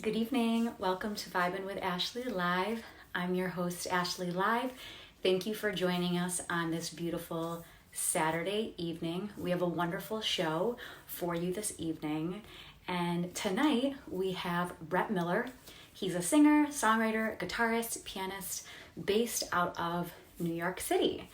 Good evening. Welcome to Vibin with Ashley Live. I'm your host, Ashley Live. Thank you for joining us on this beautiful Saturday evening. We have a wonderful show for you this evening. And tonight we have Brett Miller. He's a singer, songwriter, guitarist, pianist based out of New York City.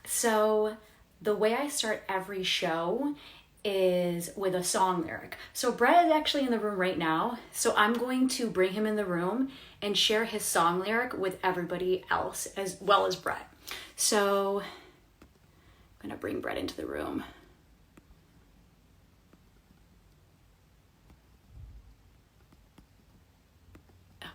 So the way I start every show is with a song lyric. So Brett is actually in the room right now. So I'm going to bring him in the room and share his song lyric with everybody else as well as Brett. So I'm going to bring Brett into the room. Okay.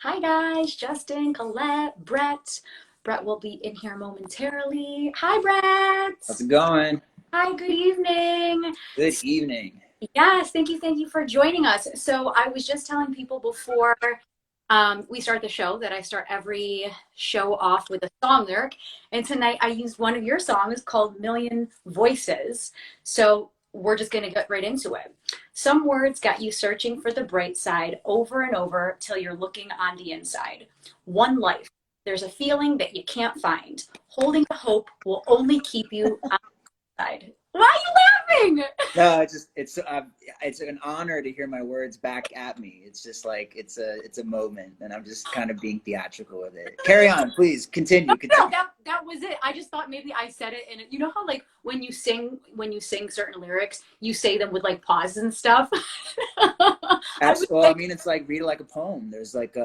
Hi guys, Justin, Colette, Brett. Brett will be in here momentarily. Hi Brett. How's it going? Hi, good evening. Good evening. Yes, thank you for joining us. So I was just telling people before we start the show that I start every show off with a song lyric. And tonight I used one of your songs called Million Voices. So we're just going to get right into it. Some words got you searching for the bright side over and over till you're looking on the inside. One life. There's a feeling that you can't find. Holding the hope will only keep you on the side. Why are you laughing? No, it's an honor to hear my words back at me. It's just like it's a moment, and I'm just kind of being theatrical with it. Carry on, please. No, Continue. no, Continue. that was it. I just thought maybe I said it, and you know how like when you sing certain lyrics, you say them with like pauses and stuff. I was Well, I like, mean, it's like read it like a poem. There's like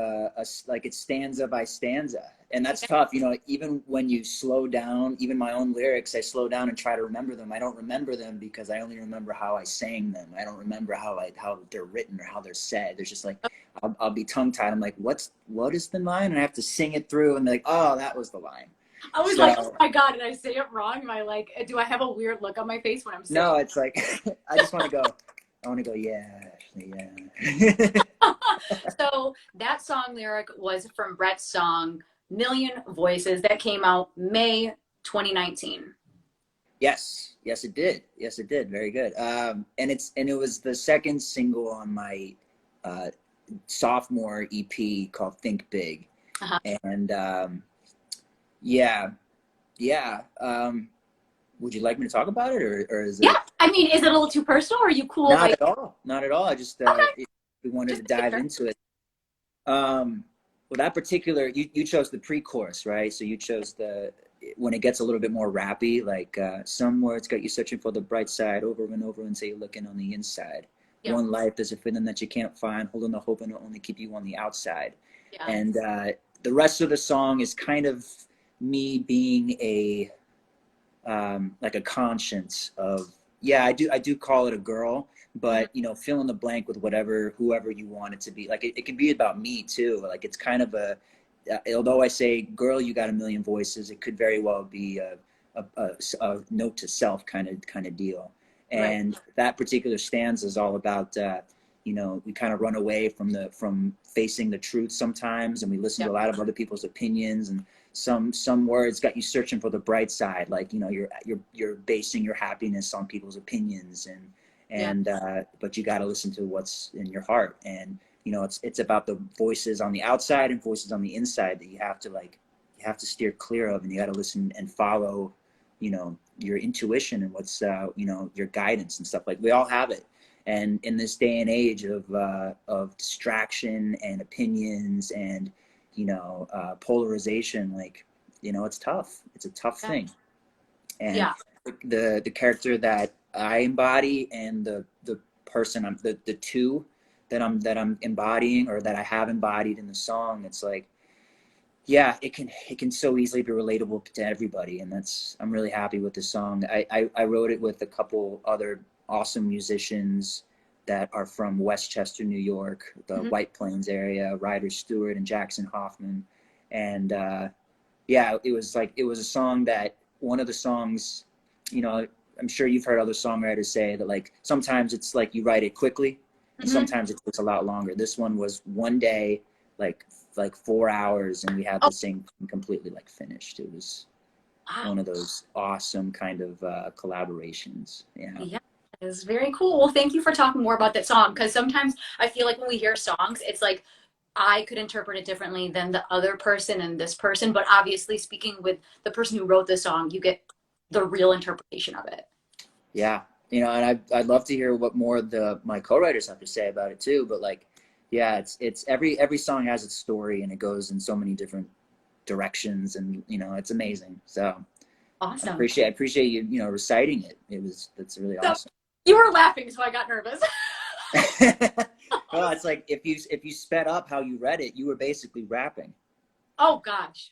like it's stanza by stanza, and that's tough. You know, even when you slow down, even my own lyrics, I slow down and try to remember them. I don't remember them because I only remember how I sang them. I don't remember how they're written or how they're said. There's just like I'll be tongue tied. I'm like, what is the line? And I have to sing it through, and be like, oh, that was the line. I was like, oh So my god, did I say it wrong? Am I like, do I have a weird look on my face when I'm singing? no, it's like I just want to go. I want to go. Yeah, actually, yeah. So that song lyric was from Brett's song Million Voices that came out May 2019. Yes, yes, it did. Yes, it did. Very good. And it was the second single on my uh, sophomore EP called "Think Big," Uh-huh. and yeah, yeah. Would you like me to talk about it, or is Yeah, it I mean, is it a little too personal? Or are you cool? not Like, at all? Not at all. I just okay, we wanted to just dive making into it. Um, well, that particular you chose the pre-chorus, right? So you chose the when it gets a little bit more rappy, like some words got you searching for the bright side over and over until you're looking on the inside. sure. One life, there's a feeling that you can't find, holding the hope and it'll only keep you on the outside. Yeah, And the rest of the song is kind of me being a like a conscience of yeah, I do call it a girl, yeah. but you know, fill in the blank with whatever whoever you want it to be. Like it can be about me too. Like it's kind of a although I say girl, you got a million voices, it could very well be a note to self kind of deal. Right. And that particular stanza is all about you know, we kind of run away from facing the truth sometimes, and we listen to Yep. a lot of other people's opinions, and some words got you searching for the bright side, like you know you're basing your happiness on people's opinions, Yeah. and but you got to listen to what's in your heart. And you know it's about the voices on the outside and voices on the inside that you have to steer clear of, and you got to listen and follow, you know, your intuition and what's you know, your guidance and stuff. Like we all have it. And in this day and age of distraction and opinions and you know polarization, like you know, it's tough. It's a tough Yeah. thing. And Yeah. the character that I embody and the person the two that I'm embodying, or that I have embodied in the song, it's like yeah, it can so easily be relatable to everybody, and that's I'm really happy with the song. I wrote it with a couple other awesome musicians that are from Westchester, New York, the Hmm. White Plains area, Ryder Stewart and Jackson Hoffman, and yeah, it was a song that one of the songs, you know, I'm sure you've heard other songwriters say that like sometimes it's like you write it quickly, and Hmm. sometimes it takes a lot longer. This one was one day, like 4 hours, and we had Oh, this thing completely like finished. It was wow. one of those awesome kind of collaborations. Yeah. Yeah. is very cool. Well, thank you for talking more about that song, because sometimes I feel like when we hear songs, it's like I could interpret it differently than the other person and this person. But obviously, speaking with the person who wrote the song, you get the real interpretation of it. Yeah, you know, and I'd love to hear what more my co-writers have to say about it too. But like, yeah, it's every song has its story and it goes in so many different directions, and you know, it's amazing. So Awesome. I appreciate you, you know, reciting it. That's really So awesome. you were laughing, so I got nervous. Well, it's like if you sped up how you read it, you were basically rapping. Oh gosh.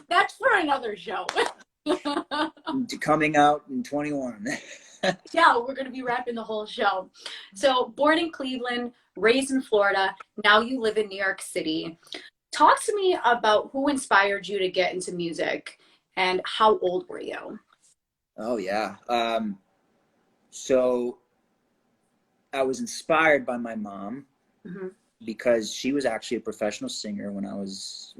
That's for another show. Coming out in 21. Yeah, we're going to be wrapping the whole show. So, born in Cleveland, raised in Florida, now you live in New York City. Talk to me about who inspired you to get into music and how old were you? Oh yeah. So I was inspired by my mom Mm-hmm. because she was actually a professional singer when I was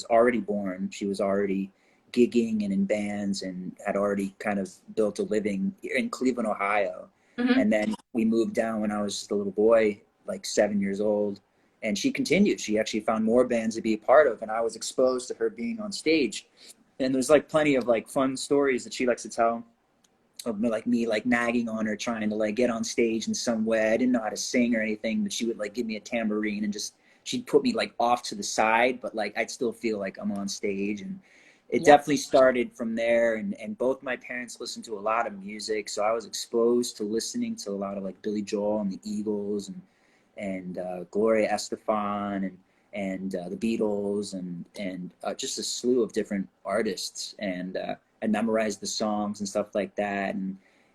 already born. She was already gigging and in bands and had already kind of built a living in Cleveland, Ohio. Mm-hmm. And then we moved down when I was just a little boy, like 7 years old. And she continued. She actually found more bands to be a part of, and I was exposed to her being on stage. And there's like plenty of like fun stories that she likes to tell of like me like nagging on her trying to like get on stage in some way. I didn't know how to sing or anything, but she would like give me a tambourine and just she'd put me like off to the side, but like I'd still feel like I'm on stage. And it Yeah. definitely started from there. And both my parents listened to a lot of music, so I was exposed to listening to a lot of like Billy Joel and the Eagles and Gloria Estefan and the Beatles and just a slew of different artists. And I memorized the songs and stuff like that,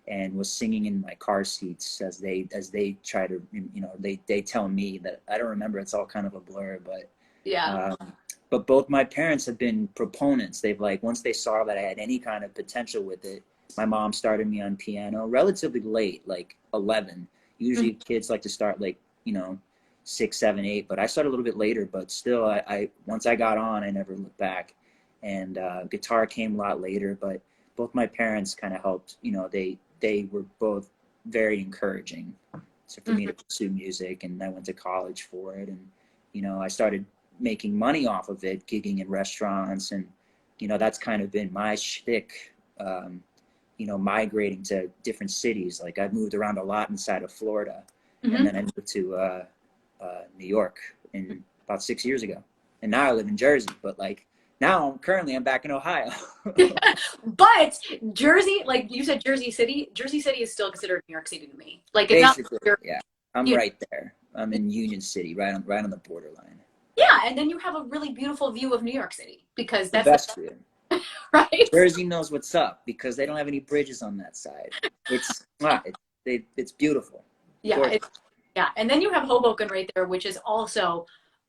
and was singing in my car seats as they try to, you know, they tell me that I don't remember. It's all kind of a blur, Yeah. um, but both my parents have been proponents. They've like once they saw that I had any kind of potential with it. My mom started me on piano relatively late, like 11. Mhm. Usually kids like to start like, you know, 6, 7, 8, but I started a little bit later. But still, I once I got on, I never looked back. And guitar came a lot later, but both my parents kind of helped. You know, they were both very encouraging, so for me Mhm. to pursue music. And I went to college for it, and you know, I started making money off of it, gigging in restaurants, and you know, that's kind of been my shtick. You know, migrating to different cities. Like I've moved around a lot inside of Florida, and Mhm. then I moved to New York in about 6 years ago, and now I live in Jersey. But like now, I'm back in Ohio. But Jersey, like you said, Jersey City is still considered New York City to me. Like it's not like Basically, you're, yeah, I'm you know, right there. I'm in Union City, right on the borderline. yeah, and then you have a really beautiful view of New York City because The that's the best view. right. Jersey knows what's up because they don't have any bridges on that side. It's beautiful, Yeah, gorgeous. yeah, and then you have Hoboken right there, which is also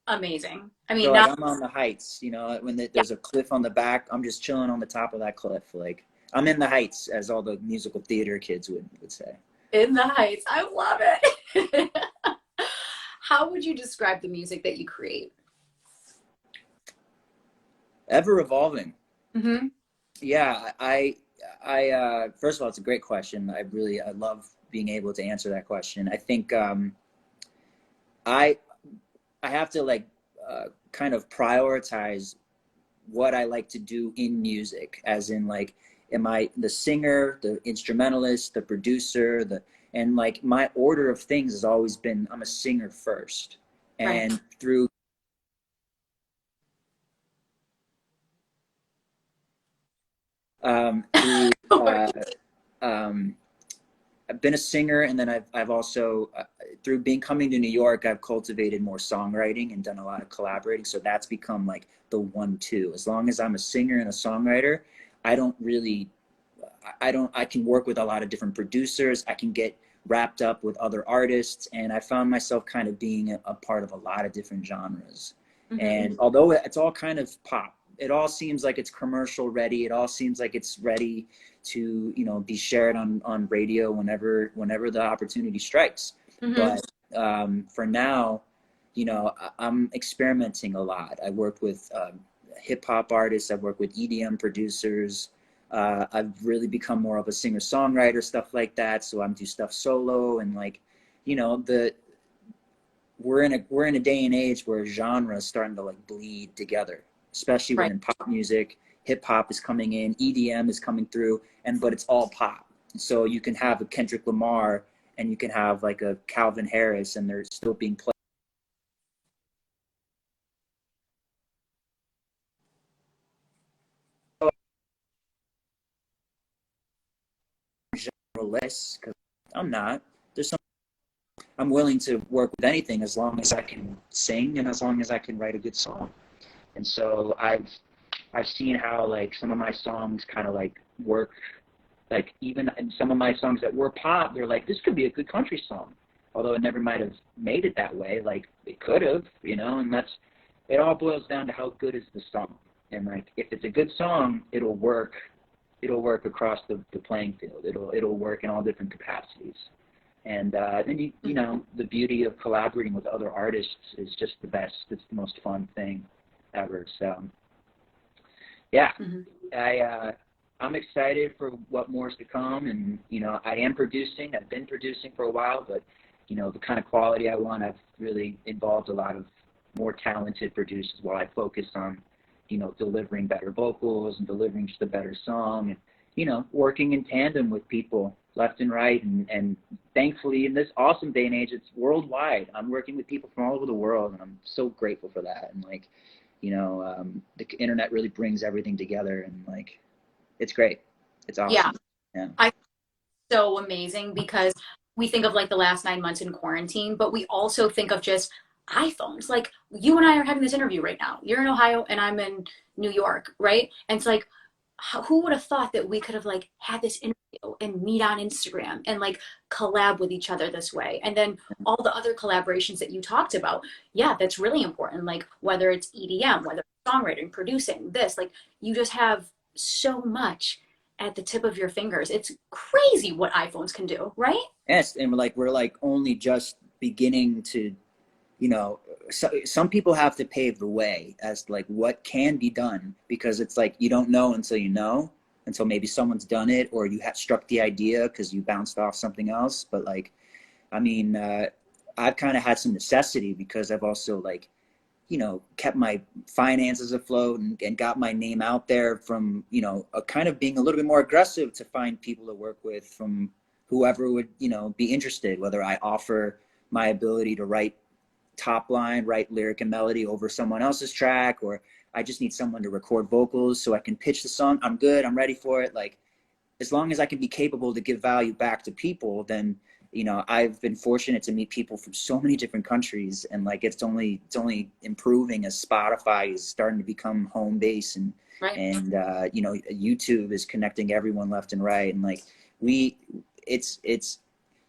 amazing. I mean, So like not I'm on the heights, you know, when yeah, there's a cliff on the back, I'm just chilling on the top of that cliff. Like I'm in the heights, as all the musical theater kids would say. in the Heights. I love it. How would you describe the music that you create? Ever evolving. Mm-hmm. Yeah, first of all, it's a great question. I love being able to answer that question. I think I I have to like kind of prioritize what I like to do in music, as in like, am I the singer, the instrumentalist, the producer, and like my order of things has always been I'm a singer first, Right. and through um, I've been a singer, and then I've also through being coming to New York, I've cultivated more songwriting and done a lot of collaborating. So that's become like the 1-2. As long as I'm a singer and a songwriter, I don't really, I don't, I can work with a lot of different producers. I can get wrapped up with other artists, and I found myself kind of being a part of a lot of different genres. Mm-hmm. And although it's all kind of pop, it all seems like it's commercial ready. It all seems like it's ready to, you know, be shared on radio whenever the opportunity strikes. Mm-hmm. But for now, you know, I'm experimenting a lot. I work with hip hop artists. I work with EDM producers. I've really become more of a singer-songwriter, stuff like that. So I'm do stuff solo, and like, you know, we're in a day and age where genre is starting to like bleed together, especially Right. when in pop music, hip hop is coming in, EDM is coming through, but it's all pop. So you can have a Kendrick Lamar and you can have like a Calvin Harris, and they're still being played less, because I'm not. There's some I'm willing to work with anything as long as I can sing and as long as I can write a good song. And so I've seen how like some of my songs kind of like work, like even in some of my songs that were pop, they're like, this could be a good country song, although it never might have made it that way. Like it could have, you know. And that's, it all boils down to how good is the song. And like if it's a good song, it'll work. It'll work across the playing field. It'll work in all different capacities. And then you know, the beauty of collaborating with other artists is just the best. It's the most fun thing ever. So yeah, I'm excited for what more is to come. And you know, I am producing. I've been producing for a while, but you know, the kind of quality I want, I've really involved a lot of more talented producers while I focus on, you know, delivering better vocals and delivering just a better song, and you know, working in tandem with people left and right. And thankfully in this awesome day and age, it's worldwide. I'm working with people from all over the world, and I'm so grateful for that. And like, you know, the internet really brings everything together, and like, it's great. It's Yeah. awesome. Yeah. I so amazing because we think of like the last 9 months in quarantine, but we also think of just iPhones. Like you and I are having this interview right now. You're in Ohio and I'm in New York, right? And it's like, who would have thought that we could have like had this interview and meet on Instagram and like collab with each other this way? And then all the other collaborations that you talked about, yeah, that's really important. Like whether it's EDM, whether it's songwriting, producing, this, like you just have so much at the tip of your fingers. It's crazy what iPhones can do, right? Yes, and we're like only just beginning to, you know, some people have to pave the way as to like what can be done, because it's like you don't know until you know, until maybe someone's done it or you have struck the idea because you bounced off something else. But like, I mean, I've kind of had some necessity because I've also like, you know, kept my finances afloat and got my name out there from, you know, a kind of being a little bit more aggressive to find people to work with from whoever would, you know, be interested, whether I offer my ability to write top line, write lyric and melody over someone else's track, or I just need someone to record vocals so I can pitch the song. I'm good. I'm ready for it. Like, as long as I can be capable to give value back to people, then, you know, I've been fortunate to meet people from so many different countries, and like it's only improving as Spotify is starting to become home base, and Right. you know, YouTube is connecting everyone left and right, and like we it's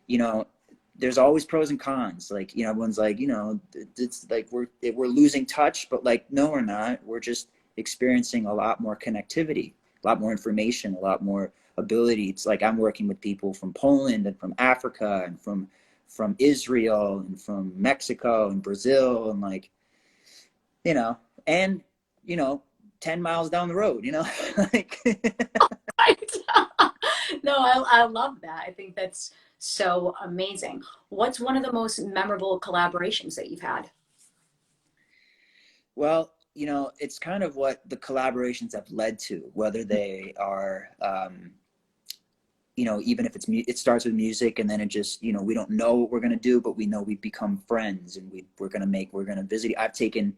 you know, there's always pros and cons. Like, you know, everyone's like, you know, it's like we're losing touch, but like, no, we're not. We're just experiencing a lot more connectivity, a lot more information, a lot more ability. It's like I'm working with people from Poland and from Africa and from Israel and from Mexico and Brazil, and like, you know, and you know, 10 miles down the road, you know. Like Right. No, I love that. I think that's so amazing. What's one of the most memorable collaborations that you've had? well, you know, it's kind of what the collaborations have led to, whether they are you know, even if it starts with music and then it just, you know, we don't know what we're going to do, but we know we've become friends, and we're going to visit. I've taken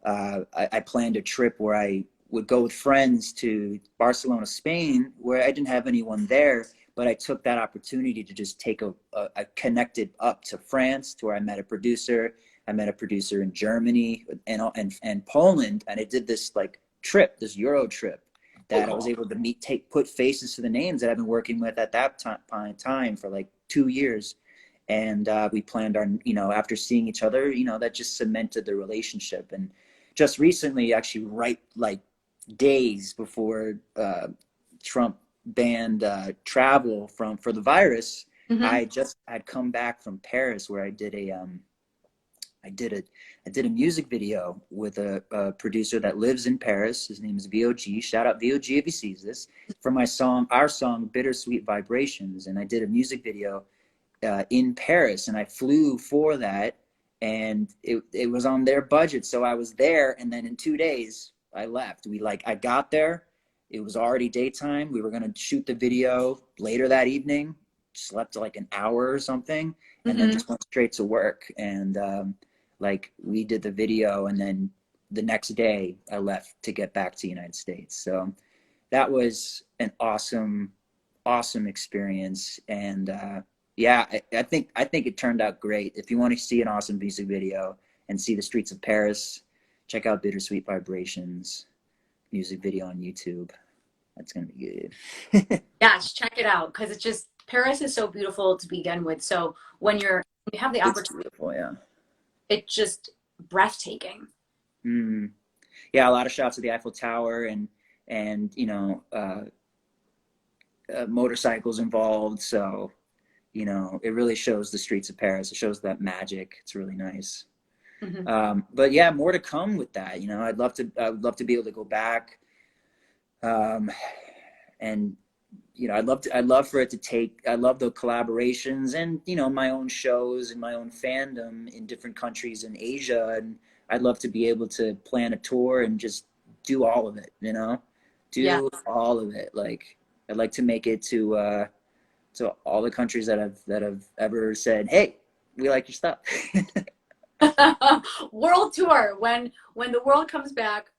I planned a trip where I would go with friends to Barcelona, Spain, where I didn't have anyone there, but I took that opportunity to just take a connected up to France, to where I met a producer. I met a producer in Germany and Poland, and I did this like trip, this Euro trip, Oh, that I was cool. able to put faces to the names that I've been working with at that time for like 2 years. And we planned our, you know, after seeing each other, you know, that just cemented the relationship. And just recently, actually, right like days before Trump banned travel for the virus, Hmm. I just had come back from Paris, where I did I did a music video with a producer that lives in Paris. His name is VOG. Shout out VOG if he sees this, for our song Bittersweet Vibrations. And I did a music video in Paris, and I flew for that, and it was on their budget. So I was there, and then in 2 days I left. I got there, it was already daytime. We were going to shoot the video later that evening, slept like an hour or something, and then just went straight to work. And like we did the video, and then the next day I left to get back to the United States. So that was an awesome experience. And yeah, I think it turned out great. If you want to see an awesome music video and see the streets of Paris, check out Bittersweet Vibrations music video on YouTube. That's gonna be good. Yes, check it out, because it's just, Paris is so beautiful to begin with. So when you have the It's opportunity, beautiful, yeah. it's just breathtaking. Yeah, a lot of shots of the Eiffel Tower, and you know, motorcycles involved. So you know, it really shows the streets of Paris. It shows that magic. It's really nice. But yeah, more to come with that. You know, I would love to be able to go back, and you know, I'd love for it to take. I love the collaborations, and you know, my own shows and my own fandom in different countries in Asia, and I'd love to be able to plan a tour and just do all of it. You know, Yeah. do all of it. Like I'd like to make it to all the countries that have ever said, "Hey, we like your stuff." World tour. When the world comes back,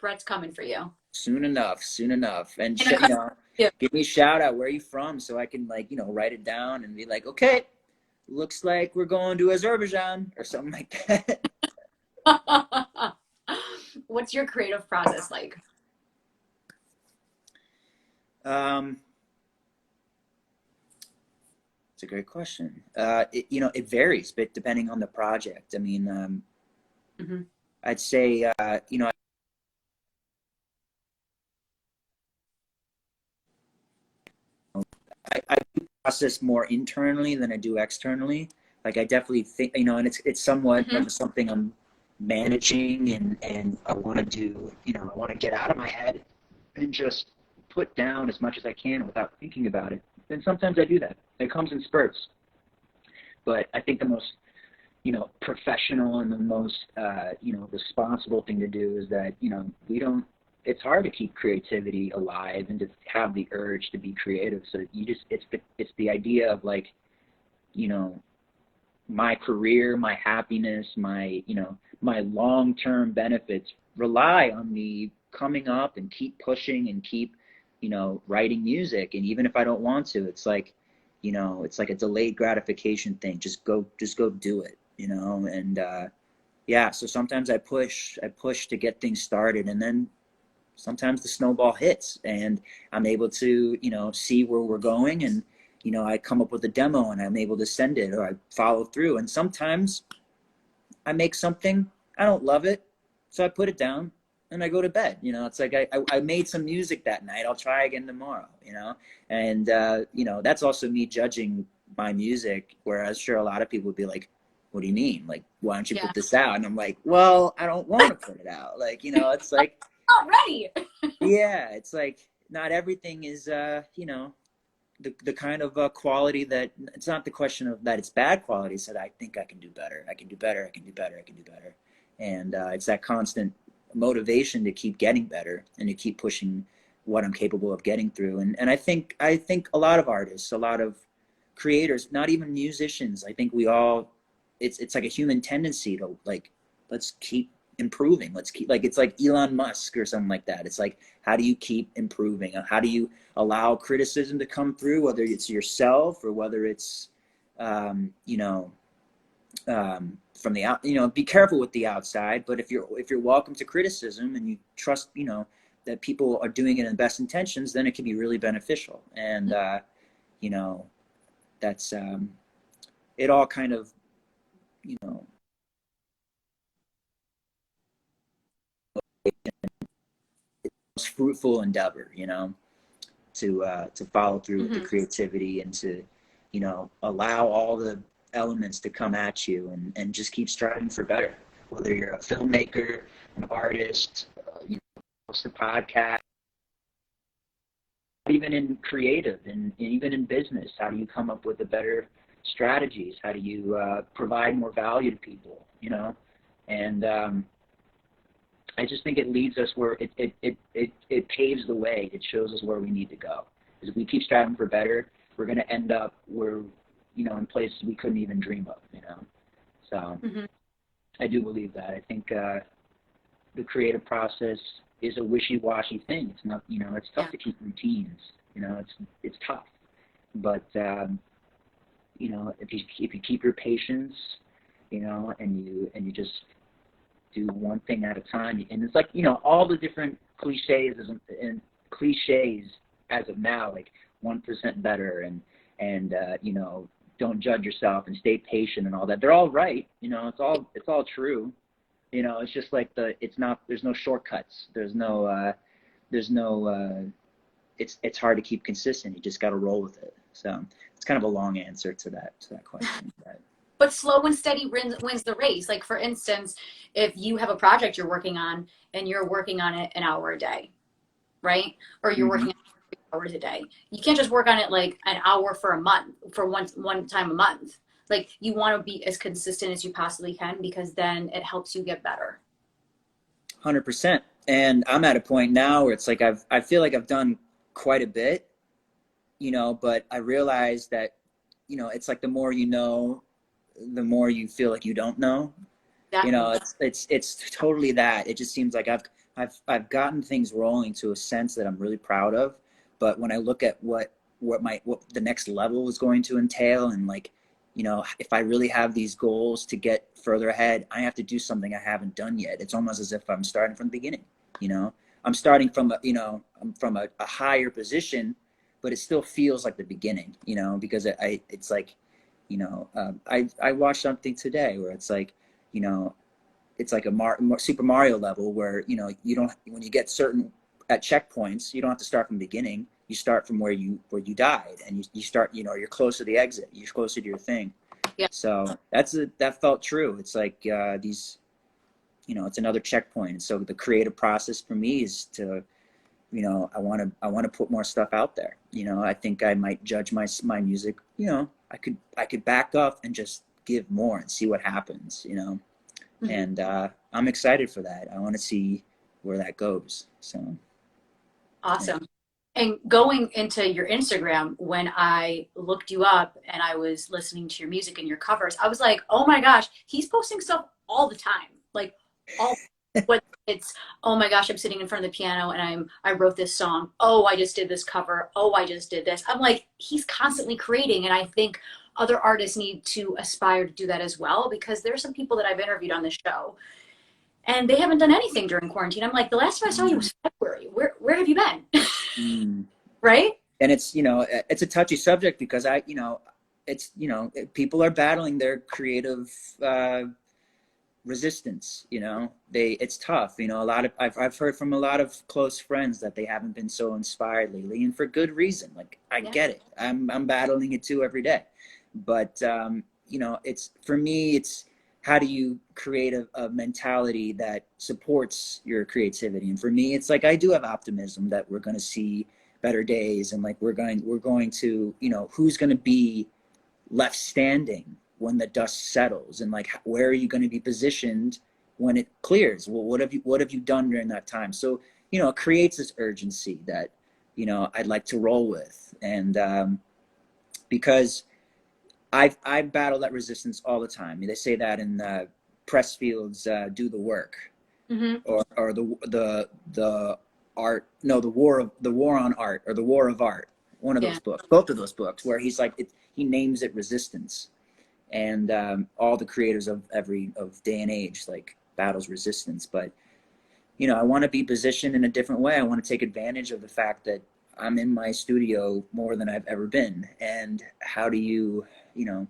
Brett's coming for you. Soon enough. And In a you know, yeah. give me a shout out. Where are you from? So I can, like, you know, write it down and be like, okay, looks like we're going to Azerbaijan or something like that. What's your creative process like? It's a great question. You know, it varies, but depending on the project. I mean, I'd say, you know, I do process more internally than I do externally. Like I definitely think, you know, and it's somewhat of something I'm managing, and I want to do, you know, I want to get out of my head and just put down as much as I can without thinking about it. And sometimes I do that. It comes in spurts. But I think the most, you know, professional and the most, you know, responsible thing to do is that, you know, it's hard to keep creativity alive and to have the urge to be creative. So it's the idea of, like, you know, my career, my happiness, my, you know, my long-term benefits rely on me coming up and keep pushing and keep, you know, writing music. And even if I don't want to, it's like, you know, it's like a delayed gratification thing. Just go do it, you know? And, yeah, so sometimes I push to get things started, and then sometimes the snowball hits and I'm able to, you know, see where we're going, and, you know, I come up with a demo and I'm able to send it, or I follow through. And sometimes I make something, I don't love it, so I put it down and I go to bed. You know, it's like I made some music that night, I'll try again tomorrow, you know? And, you know, that's also me judging my music, whereas sure, a lot of people would be like, what do you mean? Like, why don't you put this out? And I'm like, well, I don't want to put it out. Like, you know, it's like, Not ready. yeah, it's like not everything is, you know, the kind of quality that, it's not the question of that it's bad quality. It's that I think I can do better. I can do better. I can do better. I can do better. And it's that constant motivation to keep getting better and to keep pushing what I'm capable of getting through. And I think a lot of artists, a lot of creators, not even musicians, I think we all, it's like a human tendency to, like, let's keep improving. Let's keep, like, it's like Elon Musk or something like that. It's like, how do you keep improving? How do you allow criticism to come through, whether it's yourself or whether it's, you know, from the out, you know, be careful with the outside, but if you're welcome to criticism and you trust, you know, that people are doing it in the best intentions, then it can be really beneficial. And, you know, that's, it all kind of, you know, most fruitful endeavor, you know, to follow through with the creativity and to, you know, allow all the elements to come at you, and just keep striving for better. Whether you're a filmmaker, an artist, you know, host a podcast, even in creative and even in business, how do you come up with the better strategies? How do you provide more value to people, you know? And I just think it leads us where it paves the way. It shows us where we need to go. Because if we keep striving for better, we're going to end up where, you know, in places we couldn't even dream of, you know? So I do believe that. I think the creative process is a wishy-washy thing. It's not, you know, it's tough to keep routines. You know, it's tough. But you know, if you keep your patience, you know, and you just do one thing at a time, and it's like, you know, all the different cliches as of now, like 1% better, and you know, don't judge yourself and stay patient and all that. They're all right. You know, it's all true. You know, it's just like there's no shortcuts. It's hard to keep consistent. You just got to roll with it. So it's kind of a long answer to that question. But slow and steady wins the race. Like, for instance, if you have a project you're working on and you're working on it an hour a day, right? Or you're working on it 3 hours a day. You can't just work on it like an hour for a month, for one time a month. Like, you want to be as consistent as you possibly can, because then it helps you get better. 100%. And I'm at a point now where it's like I feel like I've done quite a bit, you know, but I realize that, you know, it's like the more you know, the more you feel like you don't know. Exactly. You know, it's totally that. It just seems like I've gotten things rolling to a sense that I'm really proud of. But when I look at what the next level is going to entail, and like, you know, if I really have these goals to get further ahead, I have to do something I haven't done yet. It's almost as if I'm starting from the beginning. You know, I'm starting from I'm from a higher position, but it still feels like the beginning. You know, because it's like, you know, I watched something today where it's like, you know, it's like a Super Mario level where, you know, when you get certain at checkpoints, you don't have to start from the beginning. You start from where you died, and you start, you know, you're close to the exit. You're closer to your thing. Yeah. So that felt true. It's like these, you know, it's another checkpoint. So the creative process for me is to, you know, I want to put more stuff out there. You know, I think I might judge my music. You know, I could back up and just give more and see what happens. You know, and I'm excited for that. I want to see where that goes. So awesome. Yeah. And going into your Instagram, when I looked you up and I was listening to your music and your covers, I was like, oh my gosh, he's posting stuff all the time. Like, what it's, oh my gosh, I'm sitting in front of the piano and I wrote this song. Oh, I just did this cover. Oh, I just did this. I'm like, he's constantly creating. And I think other artists need to aspire to do that as well, because there are some people that I've interviewed on this show and they haven't done anything during quarantine. I'm like, the last time I saw you was February. Where have you been? Right? And it's, you know, it's a touchy subject because it's, you know, people are battling their creative resistance. You know, it's tough. You know, I've heard from a lot of close friends that they haven't been so inspired lately, and for good reason. Like, I get it. I'm battling it too every day. But you know, it's, for me, it's, how do you create a mentality that supports your creativity? And for me, it's like, I do have optimism that we're going to see better days, and like we're going to, you know, who's going to be left standing when the dust settles, and like, where are you going to be positioned when it clears? Well, what have you done during that time? So, you know, it creates this urgency that, you know, I'd like to roll with. And because I battle that resistance all the time. They say that in Pressfield's "Do the Work," or the art. No, the war on art, or the War of Art. One of those books, both of those books, where he's like, he names it resistance, and all the creators of day and age like battles resistance. But, you know, I want to be positioned in a different way. I want to take advantage of the fact that I'm in my studio more than I've ever been, and how do you know,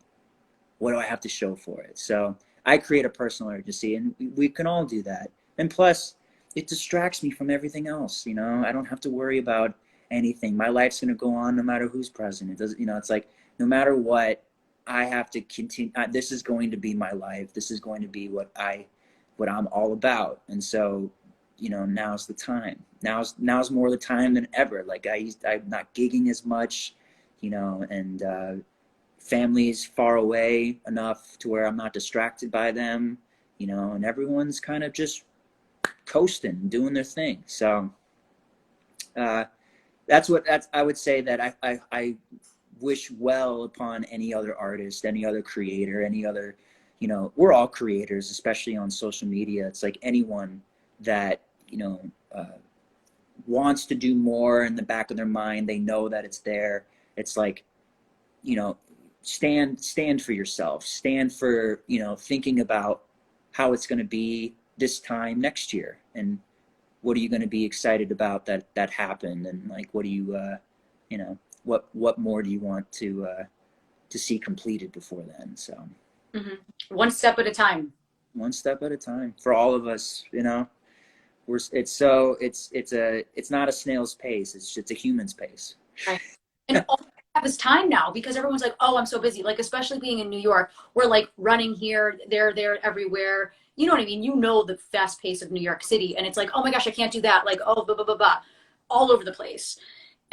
what do I have to show for it? So I create a personal urgency, and we can all do that. And plus, it distracts me from everything else. You know, I don't have to worry about anything. My life's going to go on no matter who's present. It doesn't, you know, it's like, no matter what, I have to continue. This is going to be my life. This is going to be what I'm all about. And so, now's the time. Now's more the time than ever. Like I'm not gigging as much, and family's far away enough to where I'm not distracted by them, and everyone's kind of just coasting, doing their thing. So that's I would say that I wish well upon any other artist, any other creator, any other, we're all creators, especially on social media. It's like anyone that, wants to do more in the back of their mind, they know that it's there. It's like, stand for yourself, stand for, thinking about how it's going to be this time next year, and what are you going to be excited about that happened, and like what do you what more do you want to see completed before then. So one step at a time. One step at a time for all of us. It's not a snail's pace, it's a human's pace. Right. And all we have is time now, because everyone's like, oh, I'm so busy. Like, especially being in New York, we're like running here, there, everywhere. You know what I mean? The fast pace of New York City. And it's like, oh my gosh, I can't do that. Like, oh, blah, blah, blah, blah, all over the place.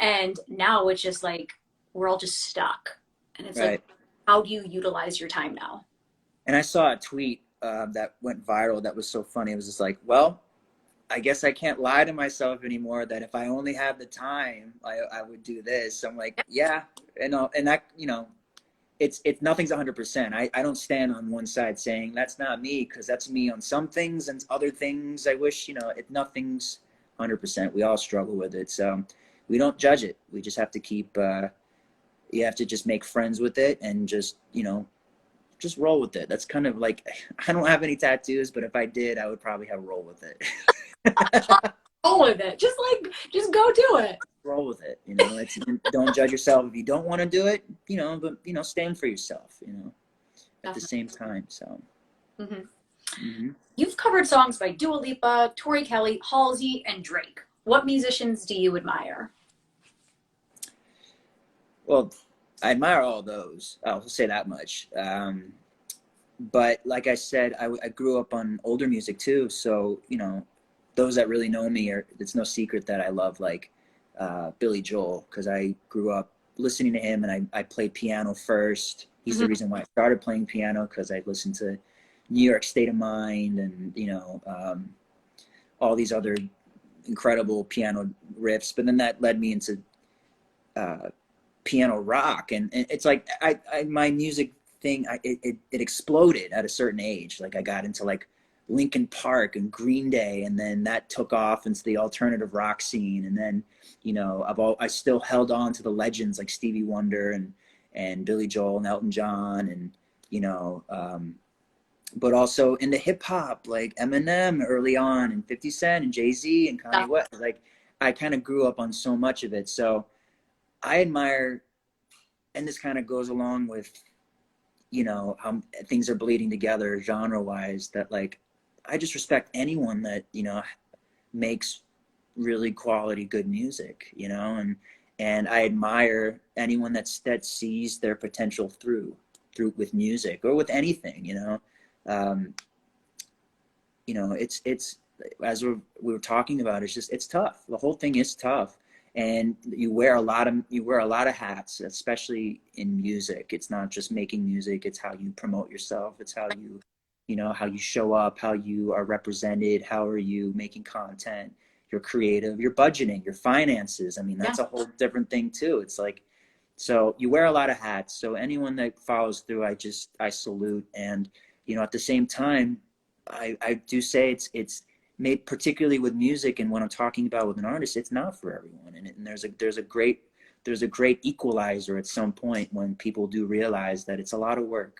And now it's just like, we're all just stuck. And it's Right. like, how do you utilize your time now? And I saw a tweet that went viral that was so funny. It was just like, well, I guess I can't lie to myself anymore that if I only have the time, I would do this. I'm like, yeah. And that, it's nothing's 100%. I don't stand on one side saying that's not me, because that's me on some things, and other things I wish, nothing's 100%. We all struggle with it. So we don't judge it. We just have to keep, you have to just make friends with it, and just roll with it. That's kind of like, I don't have any tattoos, but if I did, I would probably have roll with it. Roll with it. Just go do it. Roll with it. Don't judge yourself if you don't want to do it, but stand for yourself, at the same time. So You've covered songs by Dua Lipa, Tori Kelly, Halsey, and Drake. What musicians do you admire? Well, I admire all those. I'll say that much. But like I said, I grew up on older music too. So, those that really know me, it's no secret that I love like Billy Joel, because I grew up listening to him, and I played piano first. He's the reason why I started playing piano, because I listened to New York State of Mind, and, all these other incredible piano riffs. But then that led me into piano rock, and it's like my music thing, it exploded at a certain age. Like I got into like Linkin Park and Green Day, and then that took off into the alternative rock scene, and then I still held on to the legends like Stevie Wonder and Billy Joel and Elton John, and but also into hip hop like Eminem early on, and 50 Cent and Jay-Z and Kanye West. Like I kind of grew up on so much of it. So I admire, and this kind of goes along with, how things are bleeding together genre-wise, that like I just respect anyone that, makes really quality good music, and I admire anyone that sees their potential through with music or with anything, it's as we were talking about, it's tough. The whole thing is tough. And you wear a lot of hats, especially in music. It's not just making music, it's how you promote yourself. It's how how you show up, how you are represented, how are you making content, your creative, your budgeting, your finances. I mean, that's a whole different thing too. It's like, so you wear a lot of hats. So anyone that follows through, I salute. And, at the same time, I do say it's made, particularly with music, and when I'm talking about with an artist, it's not for everyone. And there's a great equalizer at some point when people do realize that it's a lot of work,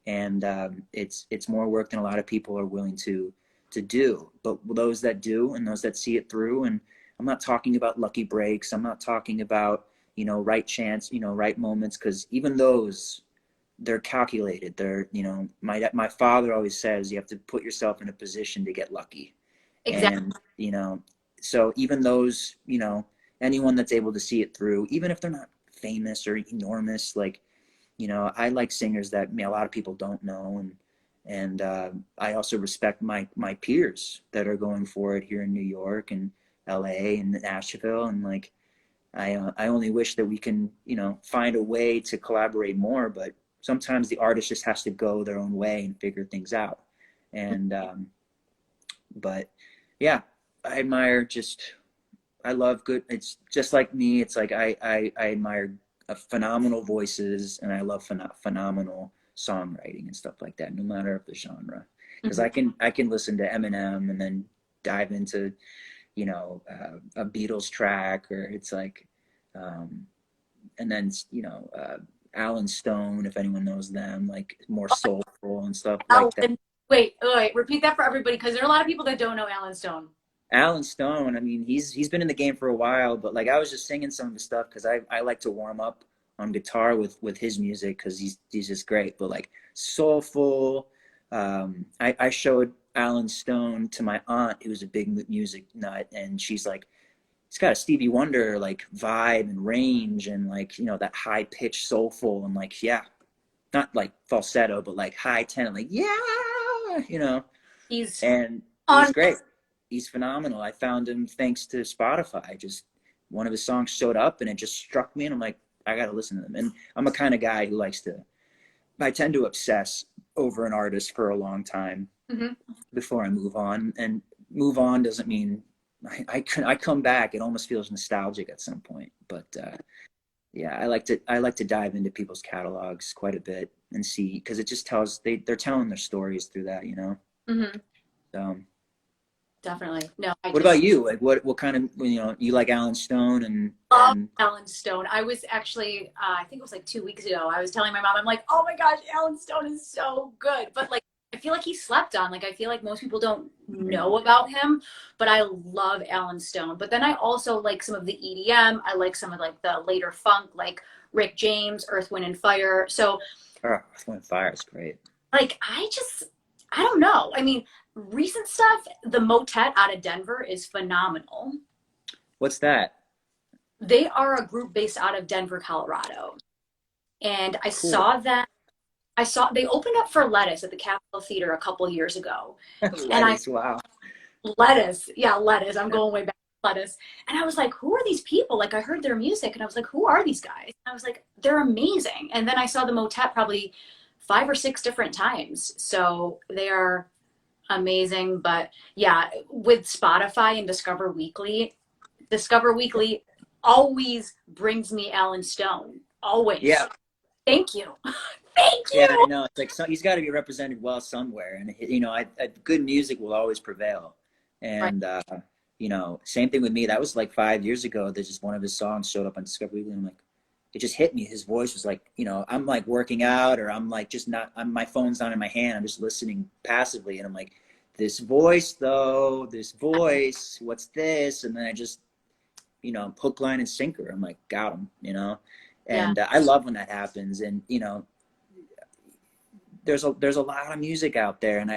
and it's more work than a lot of people are willing to do. But those that do, and those that see it through, and I'm not talking about lucky breaks, I'm not talking about right chance, right moments, because even those, they're calculated. They're my father always says you have to put yourself in a position to get lucky. Exactly. And so even those, anyone that's able to see it through, even if they're not famous or enormous, like you know, I like singers that a lot of people don't know, and I also respect my peers that are going for it here in New York and LA and Nashville, and like I only wish that we can, you know, find a way to collaborate more, but sometimes the artist just has to go their own way and figure things out. And but yeah, I admire just I love good. It's just like me. It's like I admire phenomenal voices, and I love phenomenal songwriting and stuff like that, no matter of the genre. Because Mhm. I can listen to Eminem and then dive into, you know, a Beatles track, or it's like, um, and then you know, Alan Stone, if anyone knows them, like more soulful and stuff like that. Alan, wait, repeat that for everybody because there are a lot of people that don't know Alan Stone. Alan Stone, I mean, he's been in the game for a while, but like I was just singing some of his stuff because I like to warm up on guitar with his music because he's just great. But like soulful, I showed Alan Stone to my aunt who's a big music nut, and she's like, it's got a Stevie Wonder like vibe and range, and like, you know, that high pitched soulful, and like, yeah, not like falsetto, but like high tenor, like yeah, you know, He's and he's on. great. He's phenomenal. I found him thanks to Spotify. Just one of his songs showed up and it just struck me, and I'm like, I got to listen to them. And I'm a kind of guy who likes to, I tend to obsess over an artist for a long time Mhm. before I move on. And move on doesn't mean I come back. It almost feels nostalgic at some point. But yeah, I like to dive into people's catalogs quite a bit and see, because it just tells they're telling their stories through that, you know. Mhm. So Definitely. No, I what about just you? Like, what kind of, you know, you like Alan Stone love and Alan Stone. I was actually, I think it was like 2 weeks ago. I was telling my mom, I'm like, oh my gosh, Alan Stone is so good. But like, I feel like he's slept on. Like, I feel like most people don't know about him. But I love Alan Stone. But then I also like some of the EDM. I like some of like the later funk, like Rick James, Earth, Wind, and Fire. So oh, Earth, Wind and Fire is great. like, I don't know. I mean, recent stuff, the Motet out of Denver is phenomenal. What's that? They are a group based out of Denver, Colorado. And Cool. I saw they opened up for Lettuce at the Capitol Theater a couple years ago. And I Lettuce. Wow. Lettuce, yeah, Lettuce. I'm going way back to Lettuce. And I was like, who are these people? Like I heard their music and I was like, who are these guys? And I was like, they're amazing. And then I saw the Motet probably 5 or 6 different times. So they are amazing. But yeah, with Spotify and Discover Weekly always brings me Alan Stone. Always. Yeah. Thank you. Thank Yeah, I you. know. It's like he's got to be represented well somewhere, and you know, good music will always prevail. Right. And you know, same thing with me. That was like 5 years ago. There's just one of his songs showed up on Discovery Weekly, and I'm like, it just hit me. His voice was like, you know, I'm like working out, or I'm like just not. My phone's not in my hand. I'm just listening passively, and I'm like, this voice though, this voice. What's this? And then I just, you know, hook, line, and sinker. I'm like, got him. You know, Yeah. and I love when that happens. And you know, there's a lot of music out there, and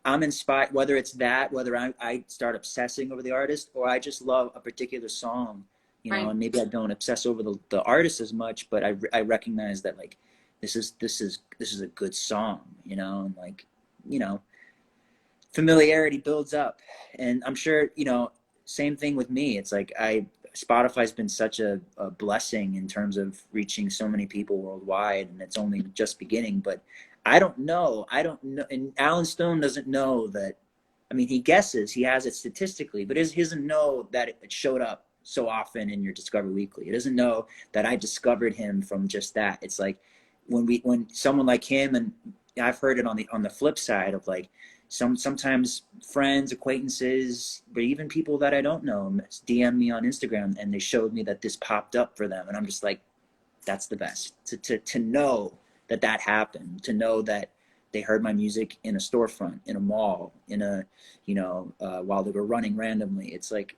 I'm inspired, whether it's that, whether I start obsessing over the artist, or I just love a particular song, you know, Right. and maybe I don't obsess over the artist as much, but I recognize that like this is a good song, you know, and like, you know, familiarity builds up. And I'm sure, you know, same thing with me. It's like Spotify's been such a blessing in terms of reaching so many people worldwide, and it's only just beginning. But I don't know, and Alan Stone doesn't know that. I mean, he guesses, he has it statistically, but he doesn't know that it showed up so often in your Discover Weekly. He doesn't know that I discovered him from just that. It's like when someone like him, and I've heard it on the flip side of like sometimes friends, acquaintances, but even people that I don't know DM me on Instagram, and they showed me that this popped up for them, and I'm just like, that's the best to know that that happened, to know that they heard my music in a storefront, in a mall, in a, you know, while they were running randomly. It's like,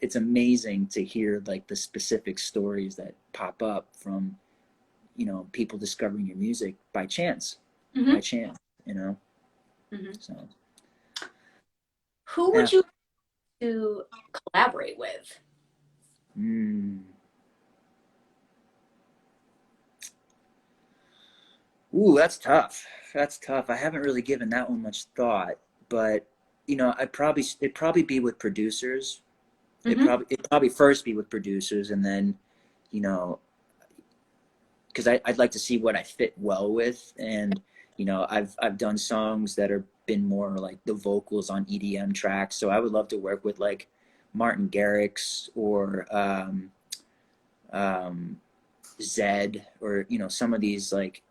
it's amazing to hear like the specific stories that pop up from, you know, people discovering your music Hmm. by chance, you know. Hmm. So Who yeah. would you to collaborate with? Mm. Ooh, that's tough. That's tough. I haven't really given that one much thought, but you know, it'd probably be with producers. Hmm. It'd probably first be with producers, and then, you know, because I'd like to see what I fit well with, and you know, I've done songs that are been more like the vocals on EDM tracks, so I would love to work with like Martin Garrix or um, Zed, or you know, some of these like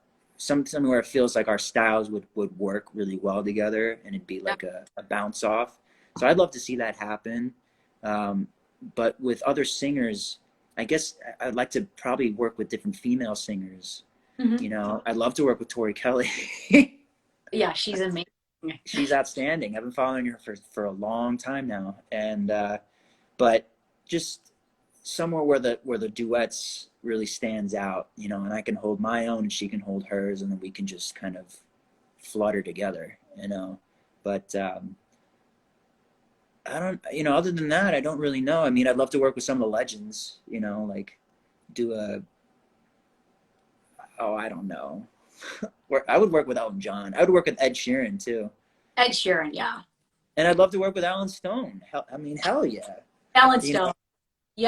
somewhere it feels like our styles would work really well together, and it'd be Yeah. like a bounce off. So I'd love to see that happen. Um, but with other singers, I guess I'd like to probably work with different female singers. You Hmm. know, I'd love to work with Tori Kelly. Yeah, she's amazing. She's outstanding. I've been following her for a long time now, and but just somewhere where the duets really stands out, you know, and I can hold my own and she can hold hers, and then we can just kind of flutter together, you know. But I don't, you know, other than that, I don't really know. I mean, I'd love to work with some of the legends, you know, like do a, oh, I don't know. I would work with Elton John. I would work with Ed Sheeran too. Ed Sheeran, yeah. And I'd love to work with Alan Stone. I mean, hell yeah. Alan You know, Stone,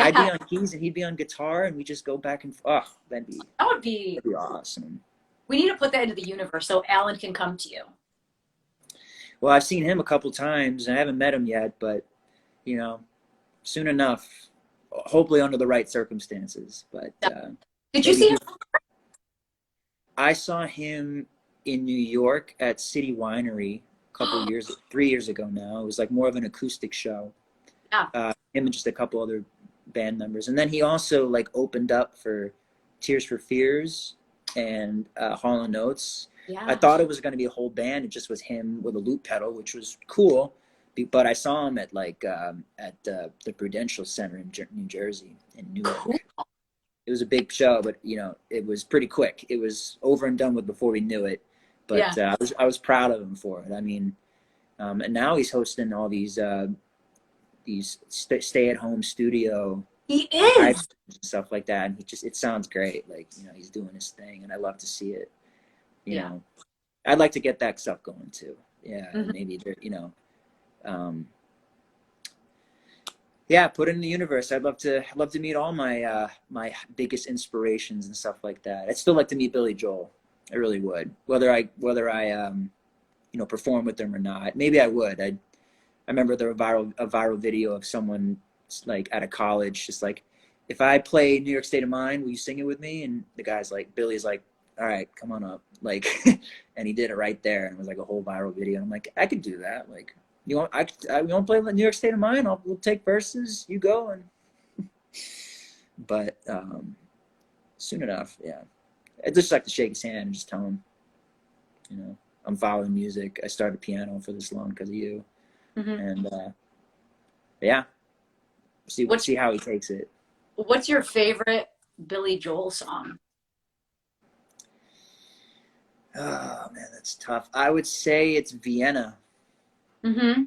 I'd yeah. be on keys and he'd be on guitar, and we just go back and oh, That would be. that'd be awesome. We need to put that into the universe so Alan can come to you. Well, I've seen him a couple times, and I haven't met him yet, but you know, soon enough, hopefully under the right circumstances. But Yeah. Did you maybe see him? I saw him in New York at City Winery a couple years, 3 years ago now. It was like more of an acoustic show. Yeah. Him and just a couple other band members, and then he also like opened up for Tears for Fears and Hall and Oates. I Yeah. thought it was going to be a whole band. It just was him with a loop pedal, which was cool. But I saw him at like at the Prudential Center in New Jersey, in Cool. Newark. It was a big show, but you know, it was pretty quick. It was over and done with before we knew it. Yeah. But I was proud of him for it. I mean, and now he's hosting all these stay at home studio He live is. and stuff like that. And it sounds great. Like, you know, he's doing his thing, and I love to see it. You Yeah. know, I'd like to get that stuff going too. Yeah, and Hmm. maybe there, you know, um, yeah, put it in the universe. I'd love to meet all my my biggest inspirations and stuff like that. I'd still like to meet Billy Joel. I really would. Whether I you know, perform with them or not. Maybe I would. I remember there was a viral video of someone like at a college, just like, if I play New York State of Mind, will you sing it with me? And the guy's like, Billy's like, all right, come on up, like, and he did it right there, and it was like a whole viral video. And I'm like, I could do that. Like, you want to play New York State of Mind? We'll take verses. You go. And but soon enough, yeah. I'd just like to shake his hand and just tell him, you know, I'm following music. I started piano for this long because of you, Hmm. and yeah, What's see how he takes it. What's your favorite Billy Joel song? Oh man, that's tough. I would say it's Vienna. Hmm.